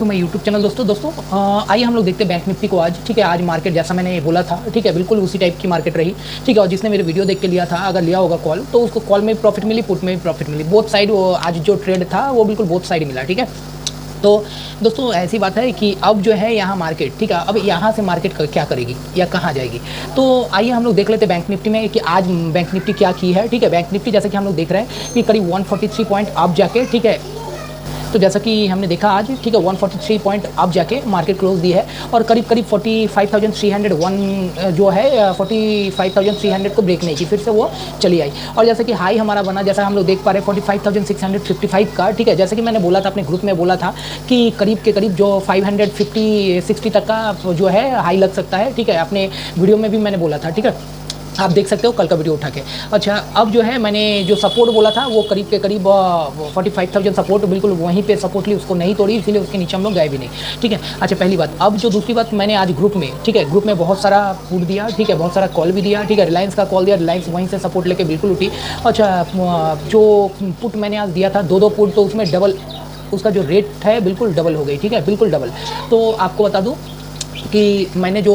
To my YouTube channel. दोस्तों आइए हम लोग देखते हैं बैंक निफ्टी को आज। ठीक है, आज मार्केट जैसा मैंने बोला था, ठीक है, बिल्कुल उसी टाइप की मार्केट रही। ठीक है, और जिसने मेरे वीडियो देख के लिया था, अगर लिया होगा कॉल, तो उसको कॉल में भी प्रॉफिट मिली, पुट में भी प्रॉफिट मिली, बोथ साइड। वो आज जो ट्रेड था वो बिल्कुल बोथ साइड मिला। ठीक है, तो दोस्तों ऐसी बात है कि अब जो है यहाँ मार्केट, ठीक है, अब यहाँ से मार्केट क्या करेगी या कहाँ जाएगी। तो आइए हम लोग देख लेते हैं बैंक निफ्टी में कि आज बैंक निफ्टी क्या की है। ठीक है, बैंक निफ्टी जैसे कि हम लोग देख रहे हैं कि करीब 143 पॉइंट अप जाके, ठीक है, तो जैसा कि हमने देखा आज, ठीक है, 143 पॉइंट अप जाके मार्केट क्लोज दी है और करीब 45,301 जो है 45,300 को ब्रेक नहीं की, फिर से वो चली आई। और जैसे कि हाई हमारा बना, जैसा हम लोग देख पा रहे हैं 45,655 का। ठीक है, जैसे कि मैंने बोला था, अपने ग्रुप में बोला था कि करीब के करीब जो 550-60 तक का जो है हाई लग सकता है। ठीक है, अपने वीडियो में भी मैंने बोला था। ठीक है, आप देख सकते हो कल का वीडियो उठा के। अच्छा, अब जो है मैंने जो सपोर्ट बोला था वो करीब के करीब 45,000 सपोर्ट, बिल्कुल वहीं पे सपोर्ट ली, उसको नहीं तोड़ी, इसीलिए उसके नीचे हम लोग गए भी नहीं। ठीक है, अच्छा पहली बात। अब जो दूसरी बात, मैंने आज ग्रुप में, ठीक है, ग्रुप में बहुत सारा पुट दिया, ठीक है, बहुत सारा कॉल भी दिया। ठीक है, रिलायंस का कॉल दिया, रिलायंस वहीं से सपोर्ट लेके बिल्कुल उठी। अच्छा, जो पुट मैंने आज दिया था 2 पुट, तो उसमें डबल, उसका जो रेट है बिल्कुल डबल हो गई। ठीक है, बिल्कुल डबल। तो आपको बता दूँ कि मैंने जो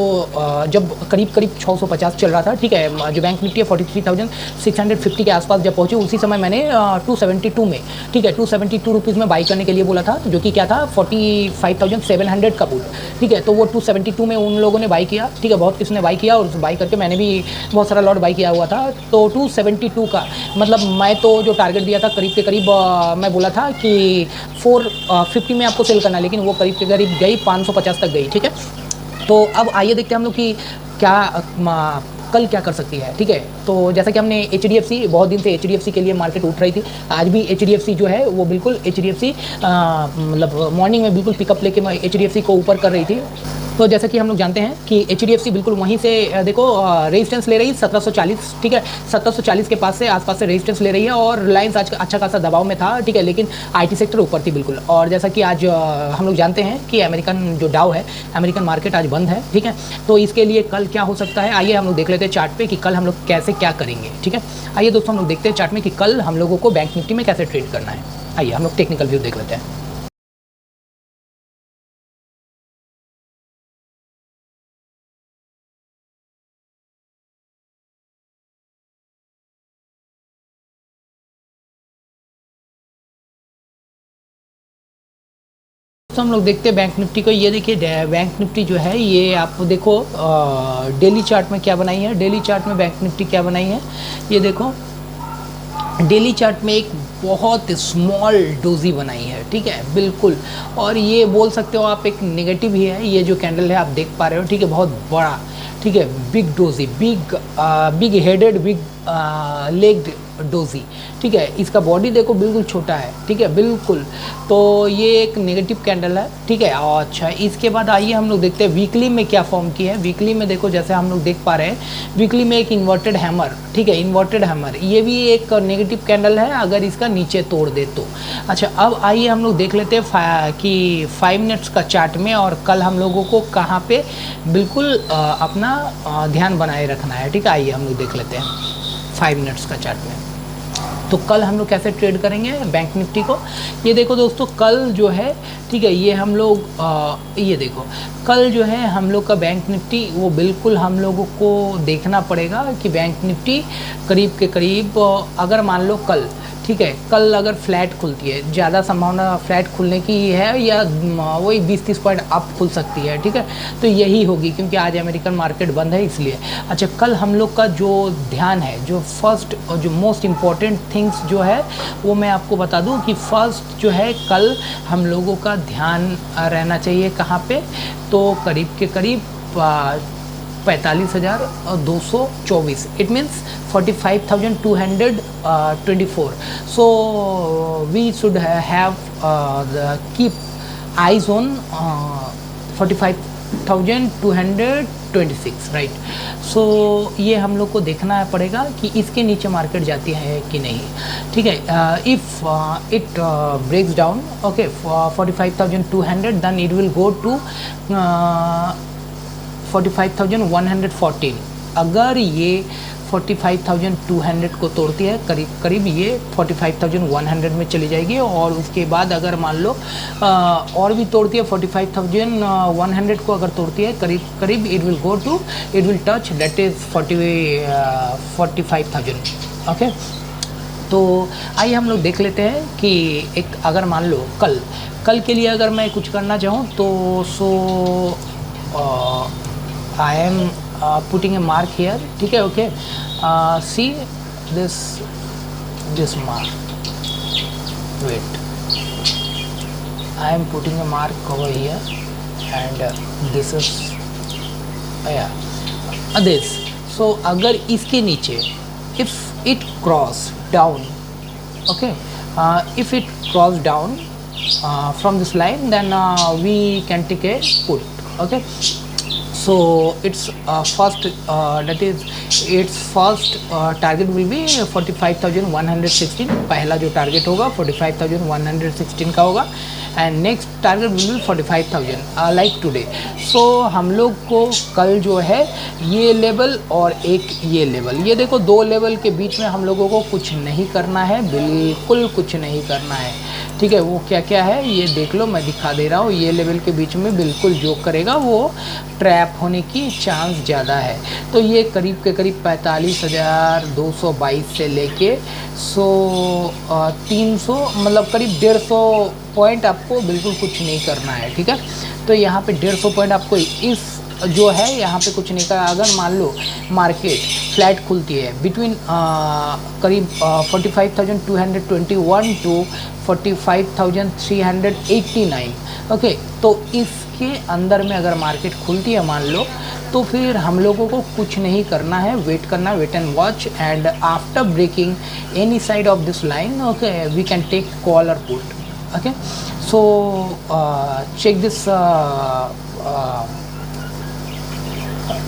जब करीब 650 चल रहा था, ठीक है, जो बैंक निफ्टी है 43,650 के आसपास जब पहुंची, उसी समय मैंने 272 में, ठीक है, 272 रुपीज़ में बाई करने के लिए बोला था, जो कि क्या था 45,700 का पुट। ठीक है, तो वो 272 में उन लोगों ने बाई किया। ठीक है, बहुत किसी ने बाई किया और बाई करके मैंने भी बहुत सारा लॉट बाई किया हुआ था। तो 272 का मतलब मैं तो जो टारगेट दिया था करीब के करीब मैं बोला था कि 450 में आपको सेल करना, लेकिन वो करीब के करीब गई 550 तक गई। ठीक है, तो अब आइए देखते हैं हम लोग कि क्या कल क्या कर सकती है। ठीक है, तो जैसा कि हमने HDFC, बहुत दिन से HDFC के लिए मार्केट उठ रही थी। आज भी HDFC जो है वो बिल्कुल HDFC मतलब मॉर्निंग में बिल्कुल पिकअप लेके HDFC को ऊपर कर रही थी। तो जैसा कि हम लोग जानते हैं कि HDFC बिल्कुल वहीं से देखो रेजिस्टेंस ले रही है 1740। ठीक है, 1740 के पास से आसपास से रेजिस्टेंस ले रही है और रिलायंस आज अच्छा खासा दबाव में था। ठीक है, लेकिन IT सेक्टर ऊपर थी बिल्कुल। और जैसा कि आज हम लोग जानते हैं कि अमेरिकन जो डाउ है, अमेरिकन मार्केट आज बंद है। ठीक है, तो इसके लिए कल क्या हो सकता है, आइए हम लोग देख लेते हैं चार्ट पे कि कल हम लोग कैसे क्या करेंगे। ठीक है, आइए दोस्तों हम लोग देखते हैं चार्ट में कि कल हम लोगों को बैंक निफ्टी में कैसे ट्रेड करना है। आइए हम लोग टेक्निकल व्यू देख लेते हैं। तो हम लोग देखते हैं बैंक निफ्टी को। ये देखिए बैंक निफ्टी जो है, ये आप देखो डेली चार्ट में क्या बनाई है, डेली चार्ट में बैंक निफ्टी क्या बनाई है, ये देखो डेली चार्ट में एक बहुत स्मॉल डोजी बनाई है। ठीक है, बिल्कुल, और ये बोल सकते हो आप एक नेगेटिव ही है। ये जो कैंडल है आप देख पा रहे हो, ठीक है, बहुत बड़ा, ठीक है, big doji, big headed, big legged doji. ठीक है, इसका बॉडी देखो बिल्कुल छोटा है। ठीक है, बिल्कुल, तो ये एक नेगेटिव कैंडल है। ठीक है, और अच्छा इसके बाद आइए हम लोग देखते हैं वीकली में क्या फॉर्म की है। वीकली में देखो, जैसे हम लोग देख पा रहे हैं वीकली में एक इन्वर्टेड हैमर। ठीक है, इन्वर्टेड हैमर, ये भी एक नेगेटिव कैंडल है अगर इसका नीचे तोड़ दे तो। अच्छा, अब आइए हम लोग देख लेते हैं कि 5 मिनट्स का चार्ट में और कल हम लोगों को कहाँ पे बिल्कुल अपना ध्यान बनाए रखना है। ठीक है, आइए हम लोग देख लेते हैं 5 मिनट्स का चार्ट में तो कल हम लोग कैसे ट्रेड करेंगे बैंक निफ्टी को। ये देखो दोस्तों, कल जो है, ठीक है, ये हम लोग ये देखो कल जो है हम लोग का बैंक निफ्टी, वो बिल्कुल हम लोगों को देखना पड़ेगा कि बैंक निफ्टी करीब के करीब अगर मान लो कल, ठीक है, कल अगर फ्लैट खुलती है, ज़्यादा संभावना फ्लैट खुलने की है या वही 20-30 पॉइंट अप खुल सकती है। ठीक है, तो यही होगी क्योंकि आज अमेरिकन मार्केट बंद है इसलिए। अच्छा, कल हम लोग का जो ध्यान है, जो फर्स्ट और जो मोस्ट इम्पॉर्टेंट थिंग्स जो है वो मैं आपको बता दूं कि फर्स्ट जो है कल हम लोगों का ध्यान रहना चाहिए कहाँ पे, तो करीब के करीब 45,224, it means 45,224. So we should have keep eyes on 45,226, right. So ये हम लोग को देखना पड़ेगा कि इसके नीचे मार्केट जाती है कि नहीं। ठीक है, if it breaks down, okay, 45,200, then it will go to 45,114। अगर ये 45,200 को तोड़ती है, करीब करीब ये 45,100 में चली जाएगी। और उसके बाद अगर मान लो और भी तोड़ती है 45,100 को अगर तोड़ती है, करीब करीब it will touch that is 45,000। Okay, तो आइए हम लोग देख लेते हैं कि एक अगर मान लो कल के लिए अगर मैं कुछ करना चाहूँ तो I am putting a mark here, ठीक है। Okay, see this mark, wait, I am putting a mark over here and this is this. So अगर इसके नीचे if it cross down, okay, if it cross down from this line, then we can take a put. Okay, so its first that is its first target will be 45,116। पहला जो target होगा 45,116 का होगा and next target will be 45,000 like today. So हम लोग को कल जो है ये लेवल और एक ये लेवल, ये देखो दो लेवल के बीच में हम लोगों को कुछ नहीं करना है, बिल्कुल कुछ नहीं करना है, ठीक है। वो क्या क्या है ये देख लो, मैं दिखा दे रहा हूँ। ये लेवल के बीच में बिल्कुल जो करेगा वो ट्रैप होने की चांस ज़्यादा है। तो ये करीब के करीब 45,222 से लेके 300 मतलब करीब 150 पॉइंट आपको बिल्कुल कुछ नहीं करना है, ठीक है। तो यहाँ पे 150 पॉइंट आपको इस जो है यहाँ पे कुछ नहीं करना। अगर मान लो मार्केट फ्लैट खुलती है बिटवीन करीब 45,221 टू 45,389, ओके, तो इसके अंदर में अगर मार्केट खुलती है मान लो, तो फिर हम लोगों को कुछ नहीं करना है, वेट करना, wait and watch, and after breaking any side of this line, okay, we can take call और put. Okay, so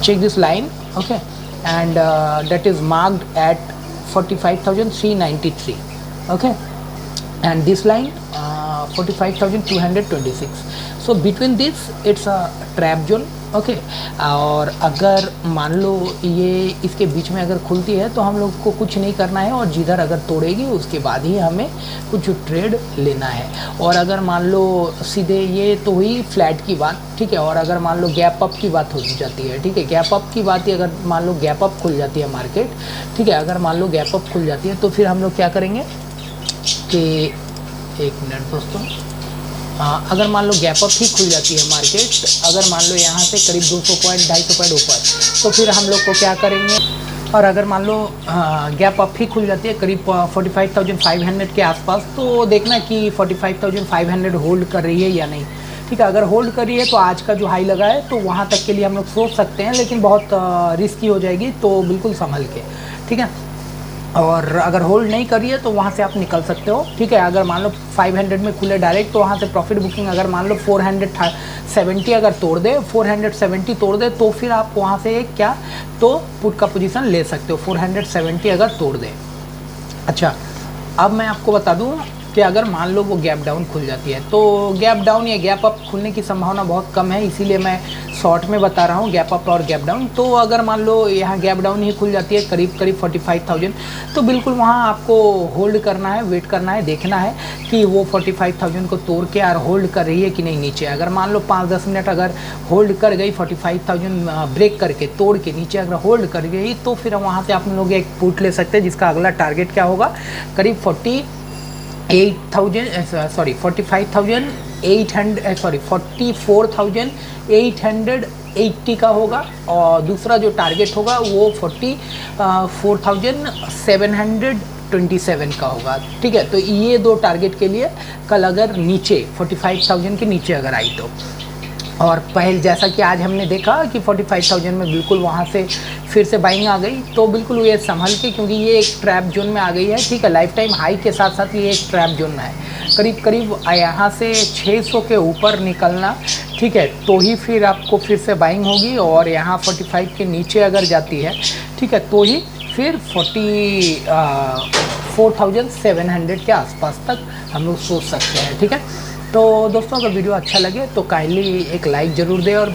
check this line, okay, and that is marked at 45,393, okay, and this line 45,226. so between this it's a trap zone, okay. और अगर मान लो ये इसके बीच में अगर खुलती है तो हम लोग को कुछ नहीं करना है, और जिधर अगर तोड़ेगी उसके बाद ही हमें कुछ ट्रेड लेना है। और अगर मान लो सीधे ये तो हुई फ्लैट की बात, ठीक है। और अगर मान लो गैप अप की बात हो जाती है, ठीक है, गैप अप की बात ही अगर मान लो गैप अप खुल जाती है मार्केट, ठीक है, अगर मान लो गैप अप खुल जाती है तो फिर हम लोग क्या करेंगे कि एक मिनट दोस्तों, अगर मान लो गैप अप ही खुल जाती है मार्केट, अगर मान लो यहाँ से करीब 200 पॉइंट 250 पॉइंट ऊपर, तो फिर हम लोग को क्या करेंगे। और अगर मान लो गैप अप ही खुल जाती है करीब 45,500 के आसपास, तो देखना कि 45,500 होल्ड कर रही है या नहीं, ठीक है। अगर होल्ड कर रही है तो आज का जो हाई लगा है तो वहाँ तक के लिए हम लोग सोच सकते हैं, लेकिन बहुत रिस्की हो जाएगी, तो बिल्कुल संभल के, ठीक है। और अगर होल्ड नहीं करिए तो वहाँ से आप निकल सकते हो, ठीक है। अगर मान लो 500 में खुले डायरेक्ट, तो वहाँ से प्रॉफिट बुकिंग अगर मान लो 470 अगर तोड़ दे, 470 तोड़ दे, तो फिर आप वहाँ से क्या तो पुट का पोजीशन ले सकते हो, 470 अगर तोड़ दे। अच्छा, अब मैं आपको बता दूँ कि अगर मान लो वो गैप डाउन खुल जाती है, तो गैप डाउन या गैप अप खुलने की संभावना बहुत कम है, इसीलिए मैं शॉर्ट में बता रहा हूँ गैप अप और गैप डाउन। तो अगर मान लो यहाँ गैप डाउन ही खुल जाती है करीब करीब 45,000, तो बिल्कुल वहाँ आपको होल्ड करना है, वेट करना है, देखना है कि वो 45,000 को तोड़ के और होल्ड कर रही है कि नहीं नीचे। अगर मान लो 5-10 मिनट अगर होल्ड कर गई 45,000 ब्रेक करके तोड़ के नीचे अगर होल्ड कर गई, तो फिर वहाँ से आप लोग एक पुट ले सकते हैं, जिसका अगला टारगेट क्या होगा, करीब 44,880 का होगा। और दूसरा जो टारगेट होगा वो 44,727 का होगा, ठीक है। तो ये दो टारगेट के लिए कल अगर नीचे 45,000 के नीचे अगर आई तो, और पहले जैसा कि आज हमने देखा कि 45,000 में बिल्कुल वहाँ से फिर से बाइंग आ गई, तो बिल्कुल ये संभल के, क्योंकि ये एक ट्रैप जोन में आ गई है, ठीक है। लाइफ टाइम हाई के साथ साथ ये एक ट्रैप जोन में है, करीब करीब यहाँ से 600 के ऊपर निकलना, ठीक है, तो ही फिर आपको फिर से बाइंग होगी। और यहाँ 45 के नीचे अगर जाती है, ठीक है, तो ही फिर 44,700 के आसपास तक हम लोग सोच सकते हैं, ठीक है। तो दोस्तों अगर वीडियो अच्छा लगे तो काइंडली एक लाइक ज़रूर दें। और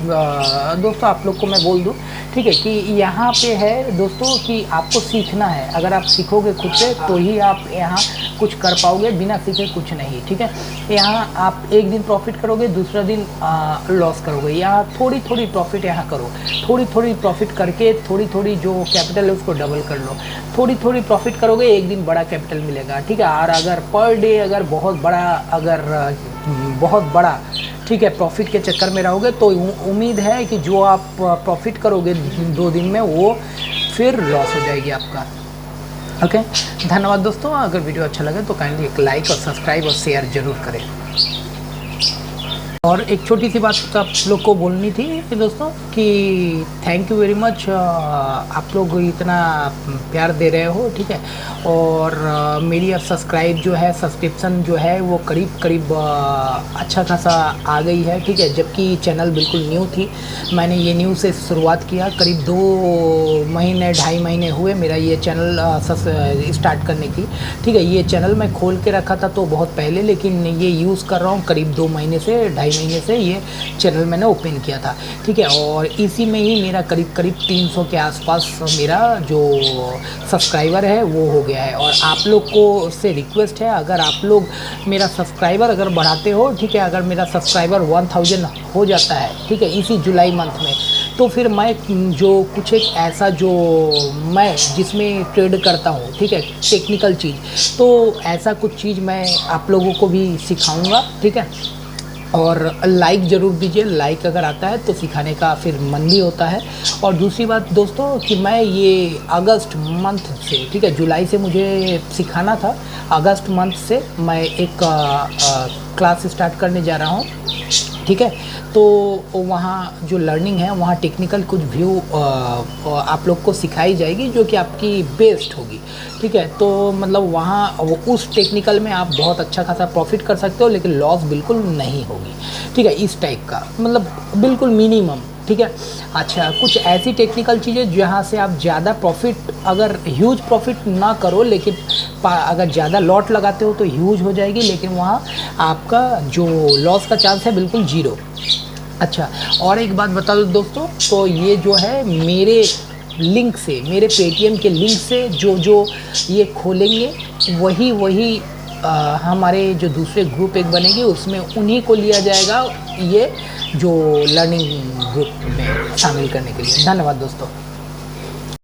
दोस्तों आप लोग को मैं बोल दूं, ठीक है, कि यहाँ पे है दोस्तों कि आपको सीखना है। अगर आप सीखोगे खुद से तो ही आप यहाँ कुछ कर पाओगे, बिना सीखे कुछ नहीं, ठीक है। यहाँ आप एक दिन प्रॉफिट करोगे, दूसरा दिन लॉस करोगे। यहाँ थोड़ी थोड़ी प्रॉफिट यहाँ करो, थोड़ी थोड़ी प्रॉफिट करके थोड़ी थोड़ी जो कैपिटल है उसको डबल कर लो। थोड़ी थोड़ी प्रॉफिट करोगे, एक दिन बड़ा कैपिटल मिलेगा, ठीक है। और अगर पर डे अगर बहुत बड़ा ठीक है प्रॉफिट के चक्कर में रहोगे तो उम्मीद है कि जो आप प्रॉफिट करोगे 2 दिन में वो फिर लॉस हो जाएगी आपका। ओके, धन्यवाद दोस्तों। अगर वीडियो अच्छा लगे तो काइंडली एक लाइक और सब्सक्राइब और शेयर ज़रूर करें। और एक छोटी सी बात आप लोग को बोलनी थी कि दोस्तों कि थैंक यू वेरी मच, आप लोग इतना प्यार दे रहे हो, ठीक है। और मेरी अब सब्सक्राइब जो है, सब्सक्रिप्शन जो है वो करीब अच्छा खासा आ गई है, ठीक है। जबकि चैनल बिल्कुल न्यू थी, मैंने ये न्यू से शुरुआत किया, करीब 2 महीने 2.5 महीने हुए मेरा ये चैनल स्टार्ट करने की, ठीक है। ये चैनल मैं खोल के रखा था तो बहुत पहले, लेकिन ये यूज़ कर रहा हूँ करीब 2 महीने से, 2.5 महीने से ये चैनल मैंने ओपन किया था, ठीक है। और इसी में ही मेरा करीब 300 के आसपास मेरा जो सब्सक्राइबर है वो हो गया है। और आप लोग को से रिक्वेस्ट है, अगर आप लोग मेरा सब्सक्राइबर अगर बढ़ाते हो, ठीक है, अगर मेरा सब्सक्राइबर 1000 हो जाता है, ठीक है, इसी जुलाई मंथ में, तो फिर मैं जो कुछ एक ऐसा जो मैं जिसमें ट्रेड करता हूँ, ठीक है, टेक्निकल चीज़, तो ऐसा कुछ चीज़ मैं आप लोगों को भी सिखाऊंगा, ठीक है। और लाइक ज़रूर दीजिए, लाइक अगर आता है तो सिखाने का फिर मन भी होता है। और दूसरी बात दोस्तों कि मैं ये अगस्त मंथ से, ठीक है, जुलाई से मुझे सिखाना था, अगस्त मंथ से मैं एक क्लास स्टार्ट करने जा रहा हूँ, ठीक है। तो वहाँ जो लर्निंग है, वहाँ टेक्निकल कुछ व्यू आप लोग को सिखाई जाएगी जो कि आपकी बेस्ट होगी, ठीक है। तो मतलब वहाँ उस टेक्निकल में आप बहुत अच्छा खासा प्रॉफिट कर सकते हो, लेकिन लॉस बिल्कुल नहीं होगी, ठीक है। इस टाइप का मतलब बिल्कुल मिनिमम, ठीक है। अच्छा, कुछ ऐसी टेक्निकल चीज़ें जहाँ से आप ज़्यादा प्रॉफिट, अगर ह्यूज प्रॉफिट ना करो, लेकिन अगर ज़्यादा लॉट लगाते हो तो ह्यूज हो जाएगी, लेकिन वहाँ आपका जो लॉस का चांस है बिल्कुल 0। अच्छा, और एक बात बता दो दोस्तों, तो ये जो है मेरे लिंक से, मेरे पेटीएम के लिंक से जो ये खोलेंगे वही हमारे जो दूसरे ग्रुप एक बनेगी उसमें उन्हीं को लिया जाएगा, ये जो लर्निंग ग्रुप में शामिल करने के लिए। धन्यवाद दोस्तों।